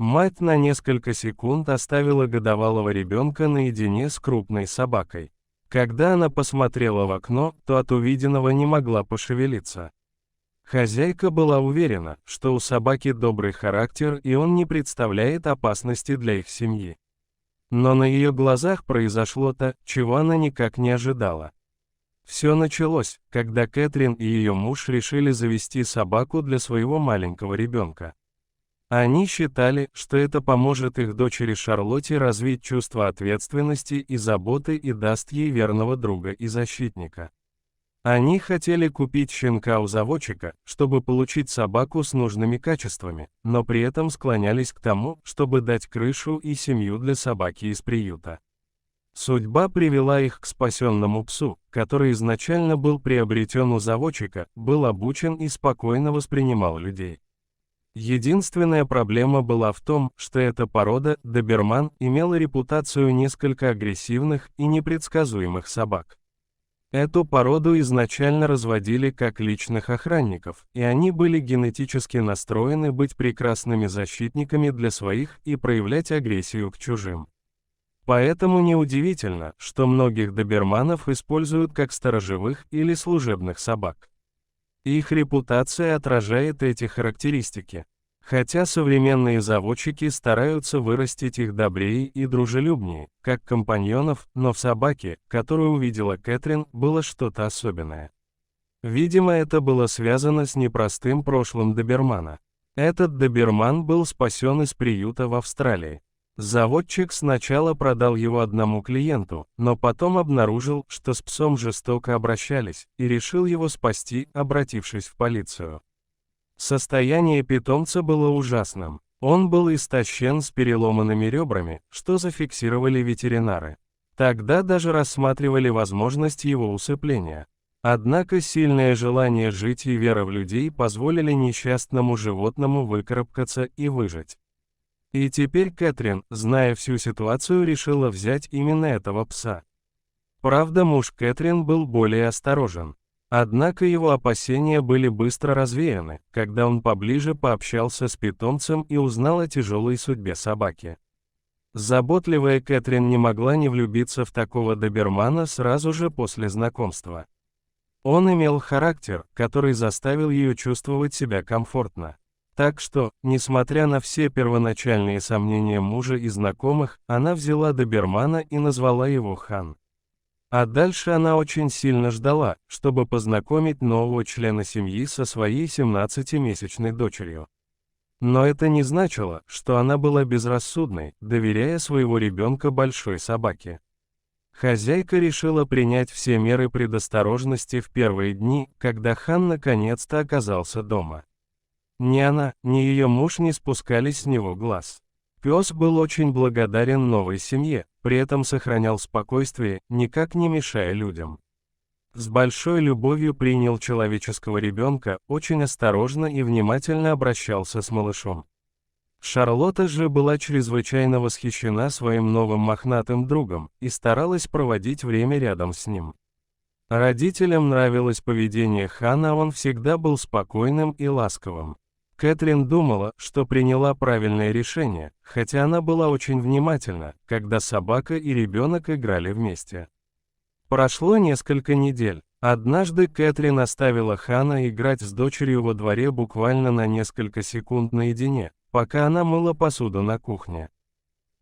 Мать на несколько секунд оставила годовалого ребенка наедине с крупной собакой. Когда она посмотрела в окно, то от увиденного не могла пошевелиться. Хозяйка была уверена, что у собаки добрый характер и он не представляет опасности для их семьи. Но на ее глазах произошло то, чего она никак не ожидала. Все началось, когда Кэтрин и ее муж решили завести собаку для своего маленького ребенка. Они считали, что это поможет их дочери Шарлотте развить чувство ответственности и заботы и даст ей верного друга и защитника. Они хотели купить щенка у заводчика, чтобы получить собаку с нужными качествами, но при этом склонялись к тому, чтобы дать крышу и семью для собаки из приюта. Судьба привела их к спасенному псу, который изначально был приобретен у заводчика, был обучен и спокойно воспринимал людей. Единственная проблема была в том, что эта порода, доберман, имела репутацию несколько агрессивных и непредсказуемых собак. Эту породу изначально разводили как личных охранников, и они были генетически настроены быть прекрасными защитниками для своих и проявлять агрессию к чужим. Поэтому неудивительно, что многих доберманов используют как сторожевых или служебных собак. Их репутация отражает эти характеристики. Хотя современные заводчики стараются вырастить их добрее и дружелюбнее, как компаньонов, но в собаке, которую увидела Кэтрин, было что-то особенное. Видимо, это было связано с непростым прошлым добермана. Этот доберман был спасен из приюта в Австралии. Заводчик сначала продал его одному клиенту, но потом обнаружил, что с псом жестоко обращались, и решил его спасти, обратившись в полицию. Состояние питомца было ужасным. Он был истощен с переломанными ребрами, что зафиксировали ветеринары. Тогда даже рассматривали возможность его усыпления. Однако сильное желание жить и вера в людей позволили несчастному животному выкарабкаться и выжить. И теперь Кэтрин, зная всю ситуацию, решила взять именно этого пса. Правда, муж Кэтрин был более осторожен. Однако его опасения были быстро развеяны, когда он поближе пообщался с питомцем и узнал о тяжелой судьбе собаки. Заботливая Кэтрин не могла не влюбиться в такого добермана сразу же после знакомства. Он имел характер, который заставил ее чувствовать себя комфортно. Так что, несмотря на все первоначальные сомнения мужа и знакомых, она взяла добермана и назвала его Хан. А дальше она очень сильно ждала, чтобы познакомить нового члена семьи со своей 17-месячной дочерью. Но это не значило, что она была безрассудной, доверяя своего ребенка большой собаке. Хозяйка решила принять все меры предосторожности в первые дни, когда Хан наконец-то оказался дома. Ни она, ни ее муж не спускали с него глаз. Пес был очень благодарен новой семье, при этом сохранял спокойствие, никак не мешая людям. С большой любовью принял человеческого ребенка, очень осторожно и внимательно обращался с малышом. Шарлотта же была чрезвычайно восхищена своим новым мохнатым другом и старалась проводить время рядом с ним. Родителям нравилось поведение Хана, он всегда был спокойным и ласковым. Кэтрин думала, что приняла правильное решение, хотя она была очень внимательна, когда собака и ребенок играли вместе. Прошло несколько недель. Однажды Кэтрин оставила Хана играть с дочерью во дворе буквально на несколько секунд наедине, пока она мыла посуду на кухне.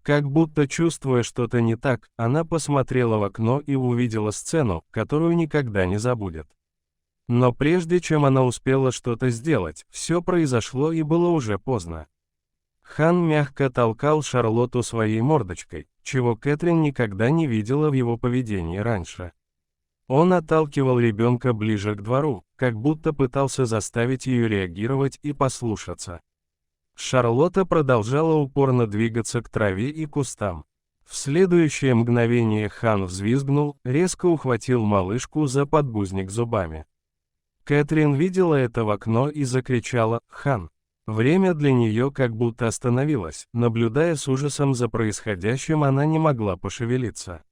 Как будто чувствуя что-то не так, она посмотрела в окно и увидела сцену, которую никогда не забудет. Но прежде чем она успела что-то сделать, все произошло и было уже поздно. Хан мягко толкал Шарлотту своей мордочкой, чего Кэтрин никогда не видела в его поведении раньше. Он отталкивал ребенка ближе к двору, как будто пытался заставить ее реагировать и послушаться. Шарлотта продолжала упорно двигаться к траве и кустам. В следующее мгновение Хан взвизгнул, резко ухватил малышку за подгузник зубами. Кэтрин видела это в окно и закричала «Хан!». Время для нее как будто остановилось, наблюдая с ужасом за происходящим, она не могла пошевелиться.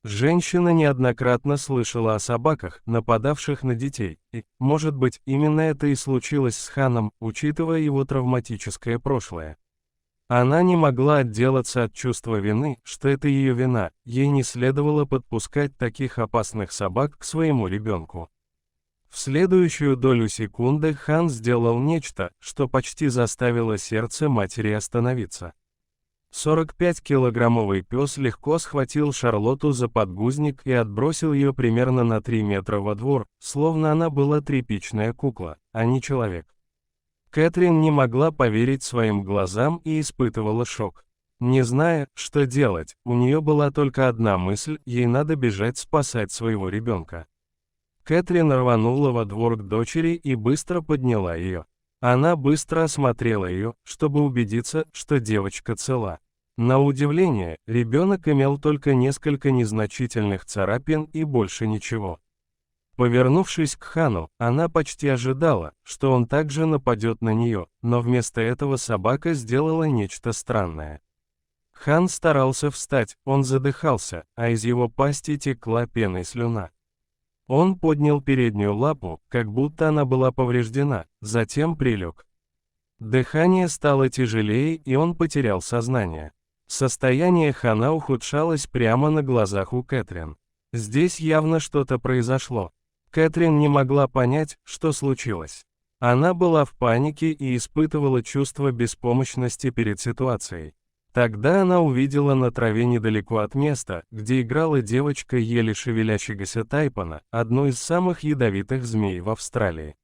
Женщина неоднократно слышала о собаках, нападавших на детей, и, может быть, именно это и случилось с Ханом, учитывая его травматическое прошлое. Она не могла отделаться от чувства вины, что это ее вина, ей не следовало подпускать таких опасных собак к своему ребенку. В следующую долю секунды Хан сделал нечто, что почти заставило сердце матери остановиться. 45-килограммовый пес легко схватил Шарлотту за подгузник и отбросил ее примерно на 3 метра во двор, словно она была тряпичная кукла, а не человек. Кэтрин не могла поверить своим глазам и испытывала шок. Не зная, что делать, у нее была только одна мысль: ей надо бежать спасать своего ребенка. Кэтрин рванула во двор к дочери и быстро подняла ее. Она быстро осмотрела ее, чтобы убедиться, что девочка цела. На удивление, ребенок имел только несколько незначительных царапин и больше ничего. Повернувшись к Хану, она почти ожидала, что он также нападет на нее, но вместо этого собака сделала нечто странное. Хан старался встать, он задыхался, а из его пасти текла пена и слюна. Он поднял переднюю лапу, как будто она была повреждена, затем прилег. Дыхание стало тяжелее, и он потерял сознание. Состояние Хана ухудшалось прямо на глазах у Кэтрин. Здесь явно что-то произошло. Кэтрин не могла понять, что случилось. Она была в панике и испытывала чувство беспомощности перед ситуацией. Тогда она увидела на траве недалеко от места, где играла девочка еле шевелящегося тайпана, одну из самых ядовитых змей в Австралии.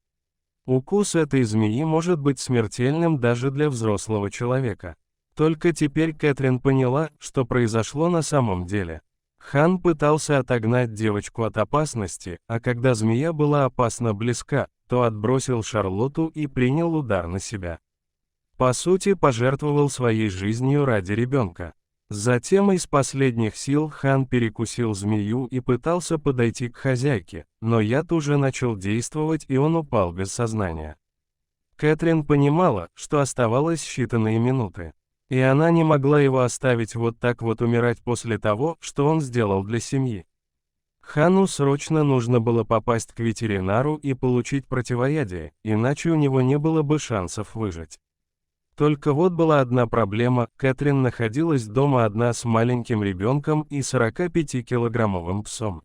Укус этой змеи может быть смертельным даже для взрослого человека. Только теперь Кэтрин поняла, что произошло на самом деле. Хан пытался отогнать девочку от опасности, а когда змея была опасно близка, то отбросил Шарлотту и принял удар на себя. По сути, пожертвовал своей жизнью ради ребенка. Затем из последних сил Хан перекусил змею и пытался подойти к хозяйке, но яд уже начал действовать, и он упал без сознания. Кэтрин понимала, что оставалось считанные минуты. И она не могла его оставить вот так вот умирать после того, что он сделал для семьи. Хану срочно нужно было попасть к ветеринару и получить противоядие, иначе у него не было бы шансов выжить. Только вот была одна проблема: Кэтрин находилась дома одна с маленьким ребенком и 45-килограммовым псом.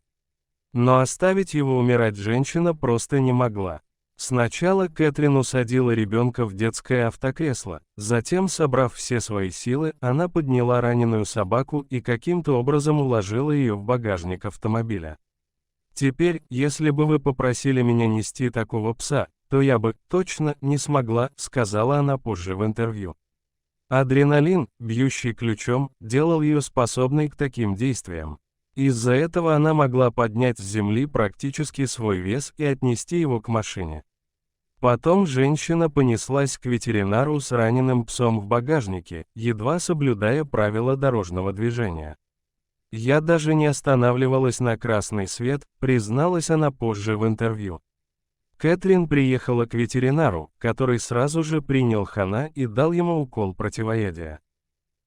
Но оставить его умирать женщина просто не могла. Сначала Кэтрин усадила ребенка в детское автокресло, затем, собрав все свои силы, она подняла раненую собаку и каким-то образом уложила ее в багажник автомобиля. «Теперь, если бы вы попросили меня нести такого пса, то я бы точно не смогла», — сказала она позже в интервью. Адреналин, бьющий ключом, делал ее способной к таким действиям. Из-за этого она могла поднять с земли практически свой вес и отнести его к машине. Потом женщина понеслась к ветеринару с раненым псом в багажнике, едва соблюдая правила дорожного движения. «Я даже не останавливалась на красный свет», — призналась она позже в интервью. Кэтрин приехала к ветеринару, который сразу же принял Хана и дал ему укол противоядия.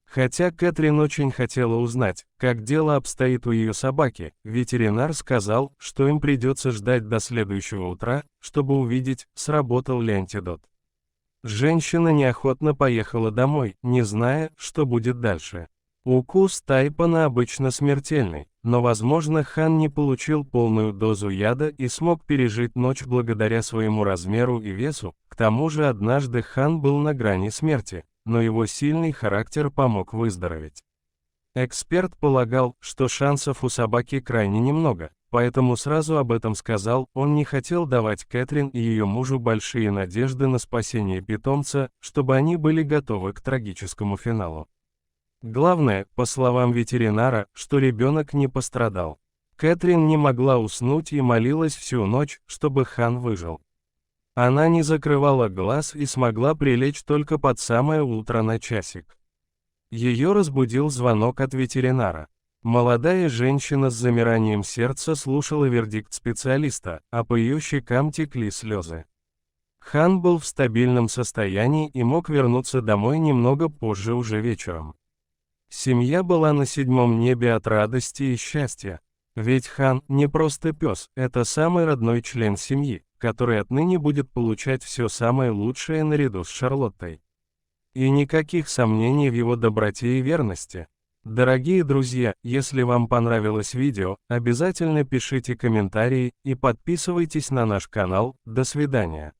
Хотя Кэтрин очень хотела узнать, как дело обстоит у ее собаки, ветеринар сказал, что им придется ждать до следующего утра, чтобы увидеть, сработал ли антидот. Женщина неохотно поехала домой, не зная, что будет дальше. Укус тайпана обычно смертельный, но, возможно, Хан не получил полную дозу яда и смог пережить ночь благодаря своему размеру и весу. К тому же однажды Хан был на грани смерти, но его сильный характер помог выздороветь. Эксперт полагал, что шансов у собаки крайне немного, поэтому сразу об этом сказал. Он не хотел давать Кэтрин и ее мужу большие надежды на спасение питомца, чтобы они были готовы к трагическому финалу. Главное, по словам ветеринара, что ребенок не пострадал. Кэтрин не могла уснуть и молилась всю ночь, чтобы Хан выжил. Она не закрывала глаз и смогла прилечь только под самое утро на часик. Ее разбудил звонок от ветеринара. Молодая женщина с замиранием сердца слушала вердикт специалиста, а по ее щекам текли слезы. Хан был в стабильном состоянии и мог вернуться домой немного позже уже вечером. Семья была на седьмом небе от радости и счастья. Ведь Хан не просто пес, это самый родной член семьи, который отныне будет получать все самое лучшее наряду с Шарлоттой. И никаких сомнений в его доброте и верности. Дорогие друзья, если вам понравилось видео, обязательно пишите комментарии и подписывайтесь на наш канал. До свидания.